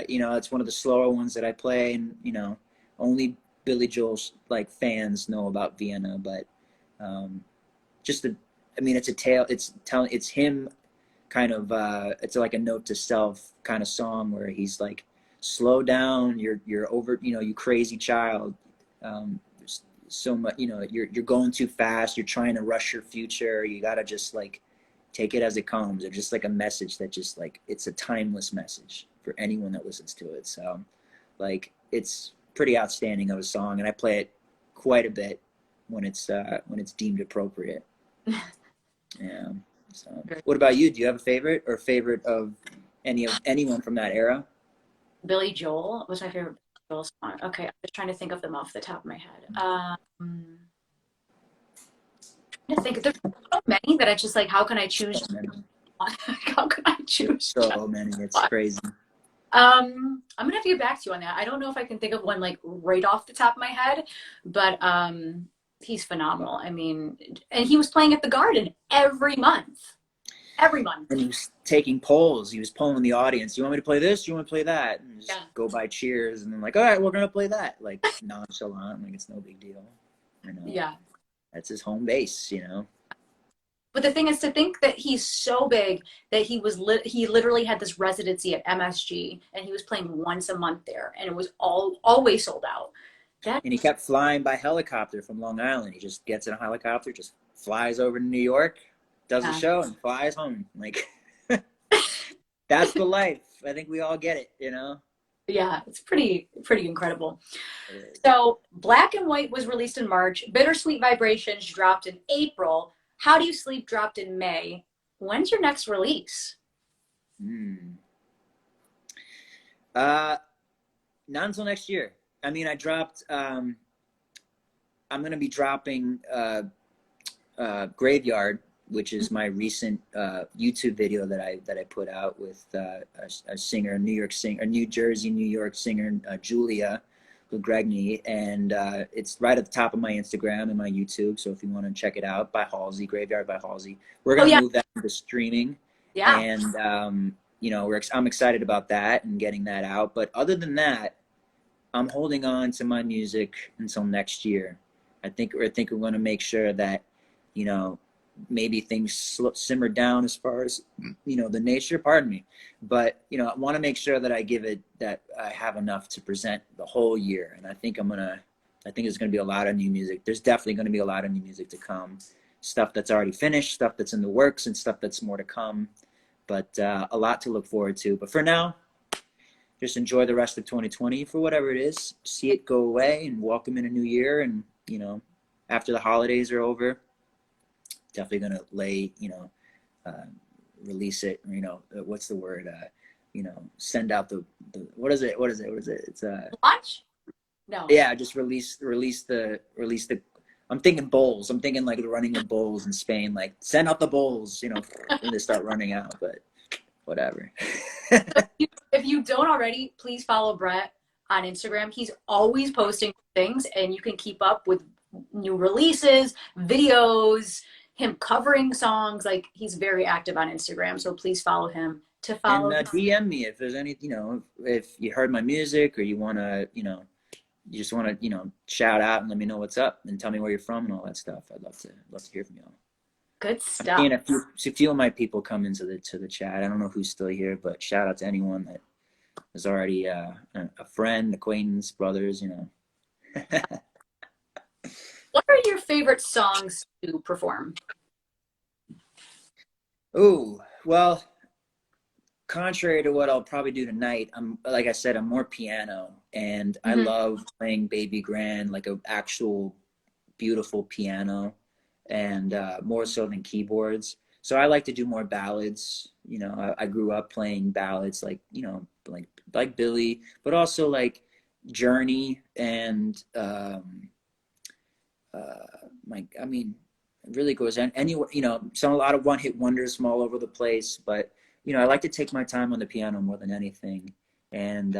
You know, it's one of the slower ones that I play, and you know, only Billy Joel's like fans know about Vienna. But um, just the, I mean, it's a tale. It's him kind of. It's like a note to self kind of song where he's like, slow down. You're over. You know, you crazy child. There's so much. You know, you're going too fast. You're trying to rush your future. You gotta just like take it as it comes. Or just like a message that just like, it's a timeless message for anyone that listens to it. So like, it's pretty outstanding of a song, and I play it quite a bit when it's deemed appropriate. Yeah. So what about you? Do you have a favorite, or favorite of anyone from that era? Billy Joel was my favorite Billy Joel song. Okay, I'm just trying to think of them off the top of my head. I think there's so many that I just like. How can I choose? So many. How can I choose? So many. It's One? crazy. I'm gonna have to get back to you on that. I don't know if I can think of one like right off the top of my head, but he's phenomenal. I mean, and he was playing at the Garden every month, every month. And he was taking polls. He was polling the audience. You want me to play this? You want to play that? And just Yeah, go by cheers. And then like, all right, we're gonna play that. Like nonchalant, like it's no big deal. You know, yeah. that's his home base. You know. But the thing is to think that he's so big that he literally had this residency at MSG and he was playing once a month there and it was always sold out. That And he kept flying by helicopter from Long Island. He just gets in a helicopter, just flies over to New York, does a show, and flies home. Like, that's the life. I think we all get it, you know? Yeah, it's pretty incredible. So Black and White was released in March. Bittersweet Vibrations dropped in April. How Do You Sleep dropped in May. When's your next release? Not until next year. I mean, I dropped. I'm gonna be dropping Graveyard, which is my recent YouTube video that I put out with a singer, New Jersey, New York singer, Julia Gregny, and it's right at the top of my Instagram and my YouTube. So if you want to check it out, by Halsey, Graveyard by Halsey. We're gonna move that into streaming, and you know, I'm excited about that and getting that out. But other than that, I'm holding on to my music until next year. I think we're going to make sure that, you know, maybe things simmer down as far as, you know, the nature, pardon me. But, you know, I want to make sure that that I have enough to present the whole year. And I think there's going to be a lot of new music. There's definitely going to be a lot of new music to come. Stuff that's already finished, stuff that's in the works, and stuff that's more to come. But a lot to look forward to. But for now, just enjoy the rest of 2020 for whatever it is. See it go away and welcome in a new year. And, you know, after the holidays are over, definitely going to release it. You know, what's the word? You know, send out the what is it? It's launch? No. Yeah, just release the. I'm thinking bowls. I'm thinking like the running of bowls in Spain. Like send out the bowls, you know, when they start running out. But whatever. So if you don't already, please follow Brett on Instagram. He's always posting things and you can keep up with new releases, videos, him covering songs. Like he's very active on Instagram. So please follow him to follow. And DM me if there's any, you know, if you heard my music or you want to, you know, you just want to, you know, shout out and let me know what's up and tell me where you're from and all that stuff. I'd love to hear from y'all. Good stuff. And a few of my people come into the chat. I don't know who's still here, but shout out to anyone that is already a friend, acquaintance, brothers, you know. What are your favorite songs to perform? Oh, well, contrary to what I'll probably do tonight, like I said, I'm more piano, and I love playing Baby Grand, like an actual beautiful piano. And more so than keyboards. So I like to do more ballads. You know, I grew up playing ballads like, you know, like Billy, but also like Journey and it really goes anywhere, you know, a lot of one-hit wonders from all over the place. But, you know, I like to take my time on the piano more than anything. And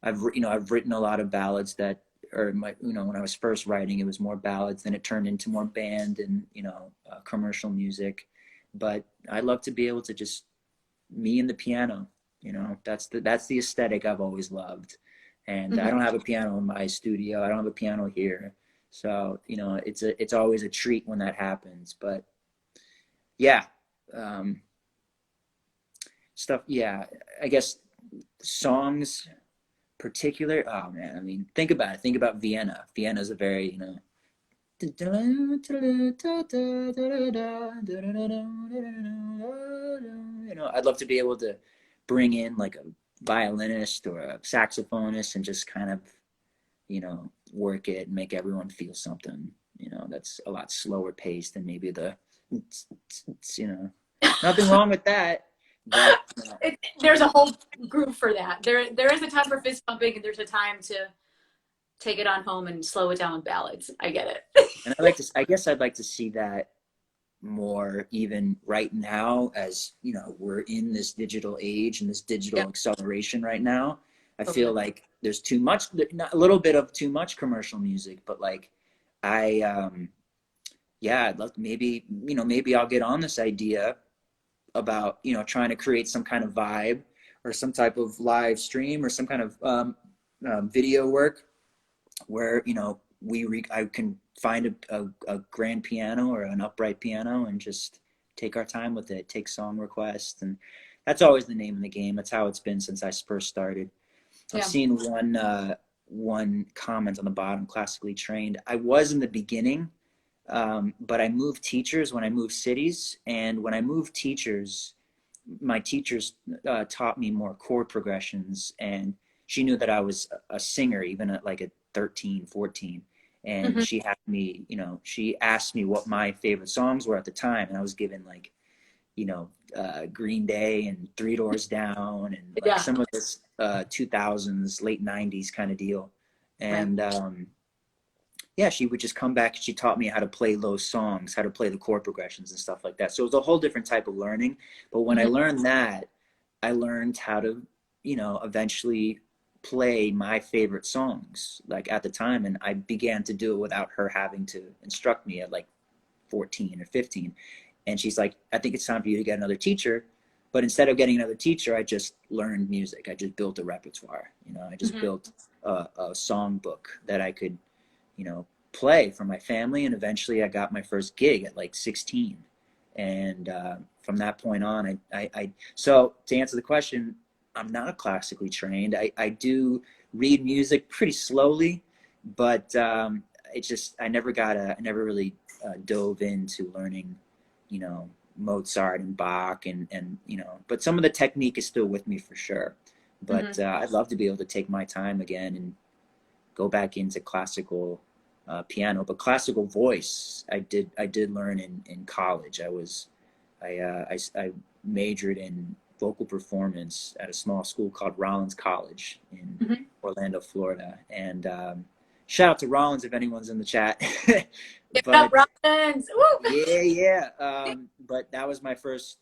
I've written a lot of ballads that, or you know, when I was first writing, it was more ballads, then it turned into more band and, you know, commercial music. But I love to be able to just me and the piano, you know, that's the aesthetic I've always loved. And I don't have a piano in my studio. I don't have a piano here. So, you know, it's always a treat when that happens. But yeah, stuff. Yeah, I guess songs, particular. Oh man, I mean, think about it. Think about Vienna. Vienna's a very, you know, I'd love to be able to bring in like a violinist or a saxophonist and just kind of, you know, work it and make everyone feel something, you know, that's a lot slower paced than maybe you know, nothing wrong with that. But, there's a whole groove for that. There is a time for fist pumping and there's a time to take it on home and slow it down with ballads. I get it. And I guess I'd like to see that more even right now, as you know, we're in this digital age and this digital acceleration right now. I feel like there's too much, a little bit of too much commercial music, but like I'd love to maybe I'll get on this idea about, you know, trying to create some kind of vibe or some type of live stream or some kind of video work where, you know, I can find a grand piano or an upright piano and just take our time with it, take song requests. And that's always the name of the game. That's how it's been since I first started. I've seen one comment on the bottom, classically trained. I was in the beginning, but I moved teachers when I moved cities. And when I moved teachers, my teachers taught me more chord progressions, and she knew that I was a singer even at like a 13, 14. And she had me, you know, she asked me what my favorite songs were at the time. And I was given like, you know, Green Day and Three Doors Down and like some of this 2000s, late 90s kind of deal. And yeah, she would just come back and she taught me how to play those songs, how to play the chord progressions and stuff like that. So it was a whole different type of learning. But when I learned that, I learned how to, you know, eventually play my favorite songs like at the time. And I began to do it without her having to instruct me at like 14 or 15. And she's like, I think it's time for you to get another teacher. But instead of getting another teacher, I just learned music. I just built a repertoire. You know, I just built a song book that I could, you know, play for my family. And eventually I got my first gig at like 16. And from that point on, so to answer the question, I'm not classically trained. I do read music pretty slowly, but it's just, I never really dove into learning, you know, Mozart and Bach and, you know, but some of the technique is still with me for sure. But I'd love to be able to take my time again and go back into classical piano, but classical voice, I did learn in college. I majored in vocal performance at a small school called Rollins College in Orlando, Florida. And shout out to Rollins if anyone's in the chat. But Rollins! Yeah. But that was my first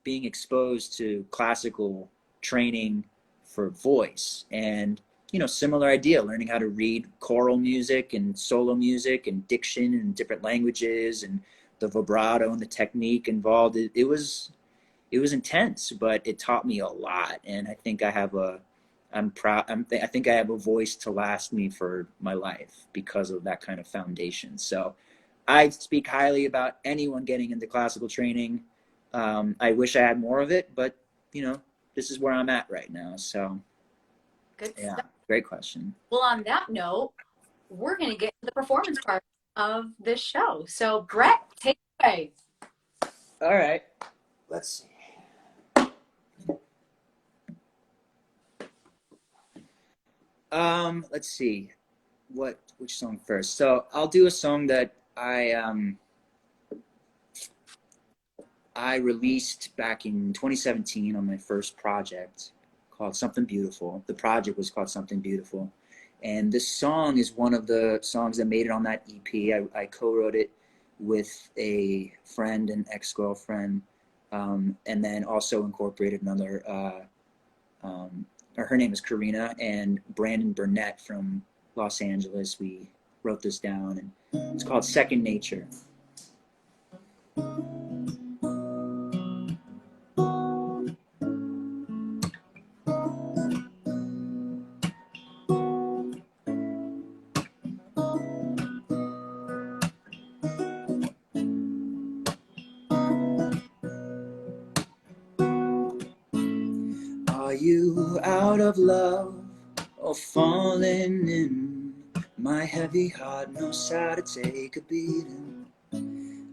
being exposed to classical training for voice. And you know, similar idea, learning how to read choral music and solo music and diction in different languages and the vibrato and the technique involved. It was intense, but it taught me a lot. And I think I have I think I have a voice to last me for my life because of that kind of foundation. So I speak highly about anyone getting into classical training. I wish I had more of it, but you know, this is where I'm at right now. So good yeah. stuff. Great question. Well, on that note, we're going to get to the performance part of this show. So, Brett, take it away. All right. Let's see. Let's see. Which song first? So I'll do a song that I released back in 2017 on my first project called Something Beautiful. The project was called Something Beautiful. And this song is one of the songs that made it on that EP. I co-wrote it with a friend and ex-girlfriend, and then also incorporated another, her name is Karina, and Brandon Burnett from Los Angeles. We wrote this down, and it's called Second Nature. Are you out of love or falling in? My heavy heart knows how to take a beating.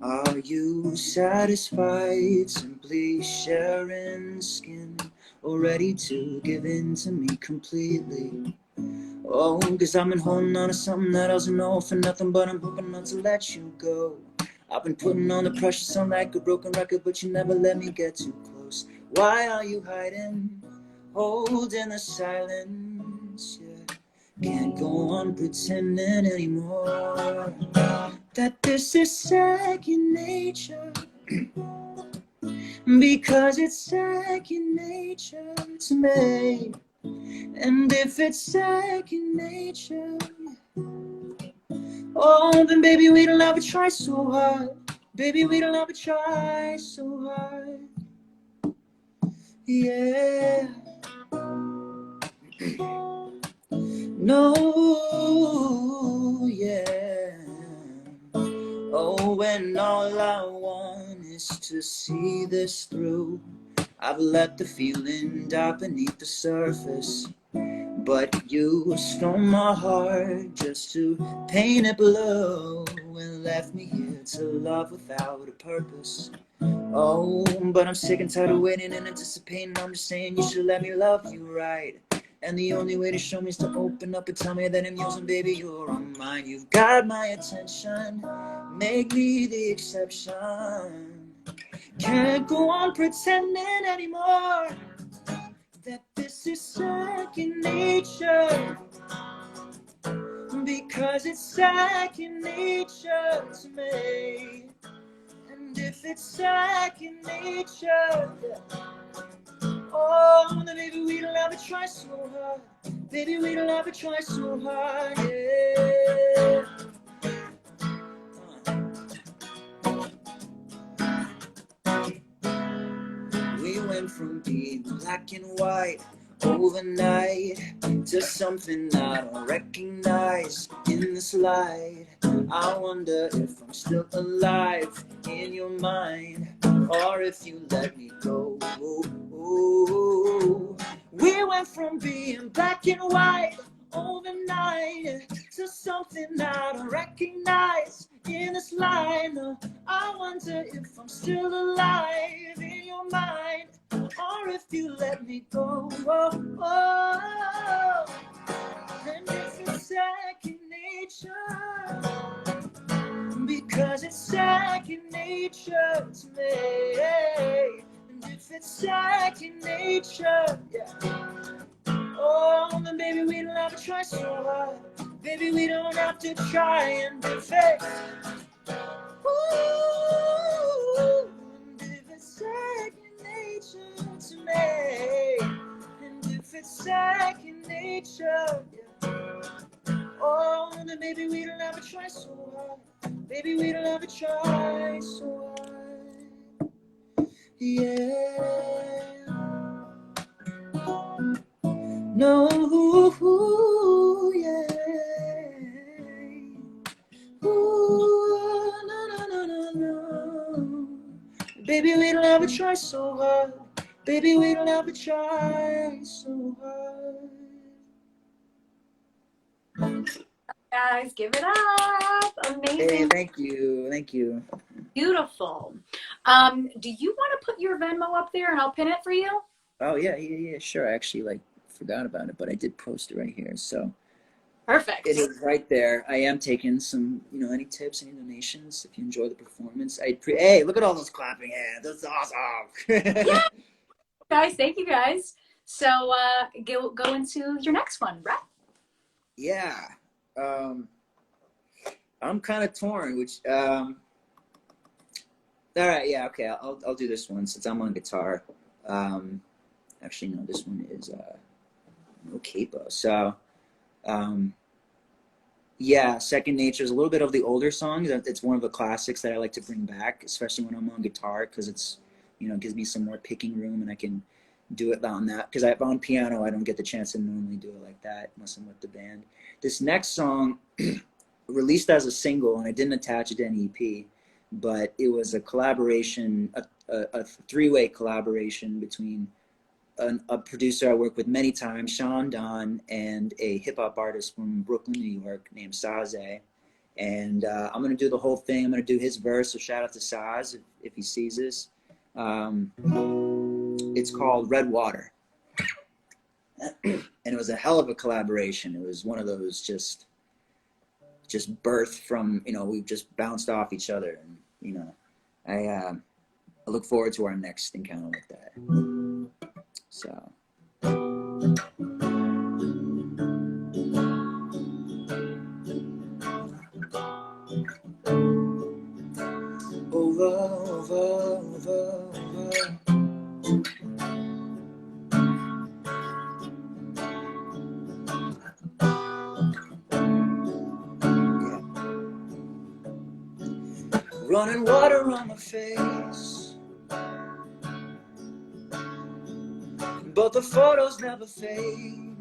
Are you satisfied simply sharing skin, or ready to give in to me completely? Oh, 'cause I've been holding on to something that doesn't know for nothing, but I'm hoping not to let you go. I've been putting on the pressure, sound like a broken record, but you never let me get too close. Why are you hiding, holding the silence? Yeah. Can't go on pretending anymore that this is second nature, because it's second nature to me. And if it's second nature, oh, then baby, we don't have to try so hard. Baby, we don't have to try so hard. Yeah. No, yeah. Oh, when all I want is to see this through. I've let the feeling die beneath the surface, but you stole my heart just to paint it blue and left me here to love without a purpose. Oh, but I'm sick and tired of waiting and anticipating. I'm just saying you should let me love you right. And the only way to show me is to open up and tell me that I'm yours and baby you're on mine. You've got my attention, make me the exception. Can't go on pretending anymore that this is second nature, because it's second nature to me. And if it's second nature, oh, then maybe we don't have to try so hard. Baby, we don't have to try so hard, yeah. We went from being black and white overnight to something I don't recognize in this light. I wonder if I'm still alive in your mind, or if you let me go. We went from being black and white overnight to something I don't recognize in this light. I wonder if I'm still alive in your mind, or if you let me go. And if it's second nature, because it's second nature to me. And if it's second nature, yeah. Oh, then baby, we don't have to try so hard. Baby, we don't have to try and be fake. Ooh, and if it's second nature to me, and if it's second nature, yeah. Oh, then baby, we don't have to try so hard. Baby, we don't have to try so hard. Yeah. No, yeah. Ooh, no. Baby, we don't have to try so hard. Baby, we don't have to try so hard. Guys, give it up. Amazing. Hey, thank you. Beautiful. Do you want to put your Venmo up there and I'll pin it for you? Oh yeah, sure. I actually forgot about it, but I did post it right here. So Perfect. it is right there. I am taking some, any tips, any donations if you enjoy the performance. Hey, look at all those clapping hands. That's awesome. Yeah. Guys, thank you guys. So go into your next one, right? Yeah. I'm kind of torn, all right, yeah, okay, I'll do this one since I'm on guitar. Actually, no, this one is no capo. So, yeah, Second Nature is a little bit of the older songs. It's one of the classics that I like to bring back, especially when I'm on guitar, because it's, gives me some more picking room and I can do it on that. Because on piano, I don't get the chance to normally do it like that unless I'm with the band. This next song, released as a single, and I didn't attach it to any EP, but it was a collaboration, a three-way collaboration between a producer I work with many times, Sean Don, and a hip-hop artist from Brooklyn, New York named Saze. And I'm going to do the whole thing. I'm going to do his verse, so shout out to Saz if he sees this. It's called Red Water. And it was a hell of a collaboration. It was one of those just birthed from, we just bounced off each other. And, I look forward to our next encounter like that. So. Over. Running water on my face, but the photos never fade.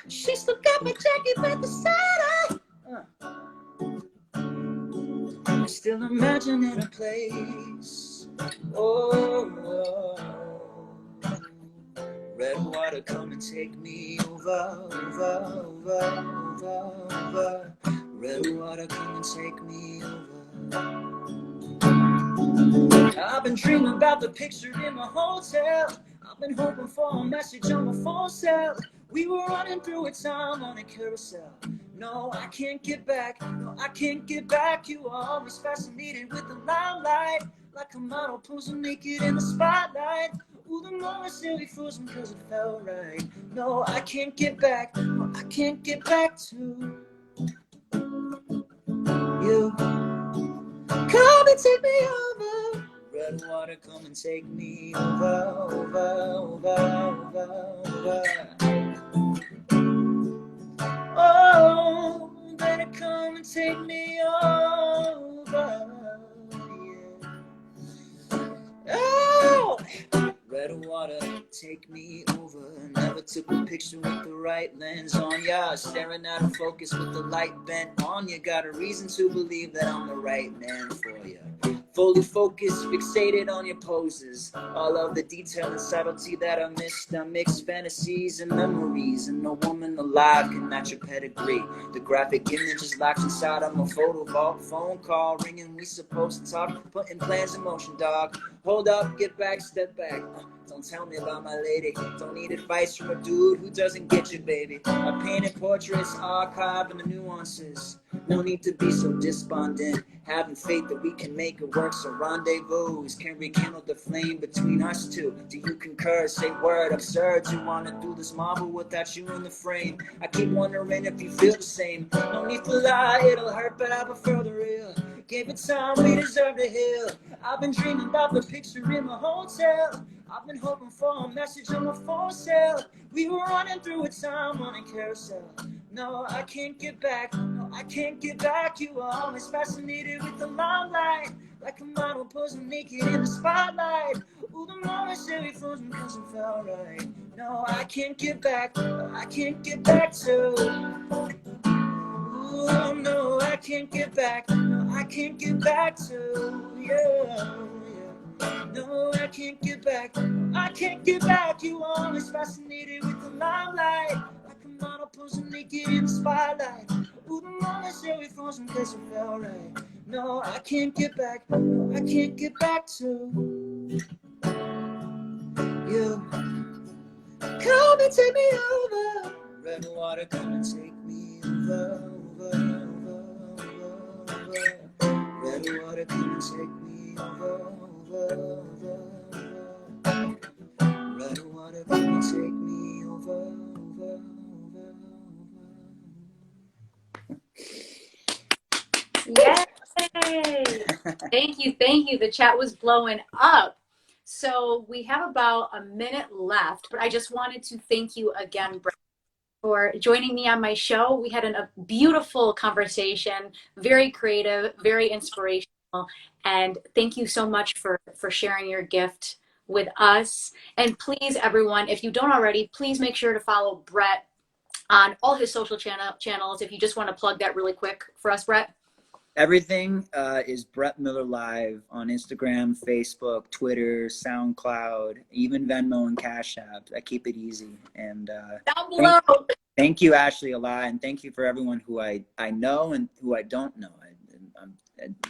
She still got my jacket with the side eye. still imagining a place. Oh, red water, come and take me over, over, over, over, over. Red water, come and take me over. I've been dreaming about the picture in my hotel. I've been hoping for a message on my phone cell. We were running through a time on a carousel. No, I can't get back. No, I can't get back. You are always fascinated with the limelight, like a model posing naked in the spotlight. Ooh, the moment still be frozen cause it felt right. No, I can't get back. No, I can't get back to you. Come and take me over. Red water, come and take me over, over, over, over, over. Oh, better come and take me over. Yeah. Oh, red water, take me over. Never took a picture with the right lens on ya. Staring out of focus with the light bent on ya. Got a reason to believe that I'm the right man for ya. Fully focused, fixated on your poses. All of the detail and subtlety that I missed. I mix fantasies and memories, and no woman alive can match your pedigree. The graphic image is locked inside of my photo vault. Phone call ringing, we supposed to talk. Putting plans in motion, dog. Hold up, get back, step back. Don't tell me about my lady. Don't need advice from a dude who doesn't get you, baby. I painted portraits, archiving the nuances. No need to be so despondent. Having faith that we can make it work. So rendezvous can rekindle the flame between us two. Do you concur? Say word. Absurd to want to do this marvel without you in the frame. I keep wondering if you feel the same. No need for lie, it'll hurt, but I prefer the real. Gave it time, we deserve to heal. I've been dreaming about the picture in my hotel. I've been hoping for a message on my phone cell. We were running through a time on a carousel. No, I can't get back. No, I can't get back. You were always fascinated with the limelight, like a model posing naked in the spotlight. Ooh, the moment still be frozen cause it felt right. No, I can't get back. No, I can't get back to. Ooh, no, I can't get back. No, I can't get back to. Yeah. No, I can't get back. I can't get back. You were always fascinated with the limelight, like a model posing naked in the spotlight. Ooh, the moment still be frozen cause it felt right. No, I can't get back. No, I can't get back to you. Come and take me over. Red water, come and take me over, over, over, over, over. Red water, come and take me over, over, over, over. Red water, come and take me over, over, over, over. Yay! Thank you, thank you. The chat was blowing up. So we have about a minute left, but I just wanted to thank you again, Brett, for joining me on my show. We had a beautiful conversation, very creative, very inspirational, and thank you so much for sharing your gift with us. And please, everyone, if you don't already, please make sure to follow Brett on all his social channels. If you just want to plug that really quick for us, Brett. Everything is Brett Miller Live on Instagram, Facebook, Twitter, SoundCloud, even Venmo and Cash App. I keep it easy. And Down below. Thank you, Ashley, a lot, and thank you for everyone who I know and who I don't know.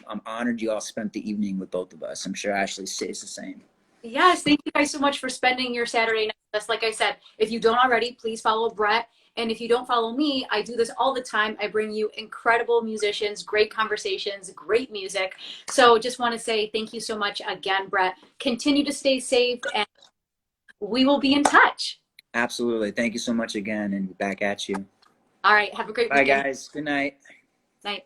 I'm honored you all spent the evening with both of us. I'm sure Ashley stays the same. Yes, thank you guys so much for spending your Saturday night with us. Like I said, if you don't already, please follow Brett. And if you don't follow me, I do this all the time. I bring you incredible musicians, great conversations, great music. So just want to say thank you so much again, Brett. Continue to stay safe, and we will be in touch. Absolutely. Thank you so much again, and back at you. All right. Have a great Bye, weekend. guys. Good night. Night.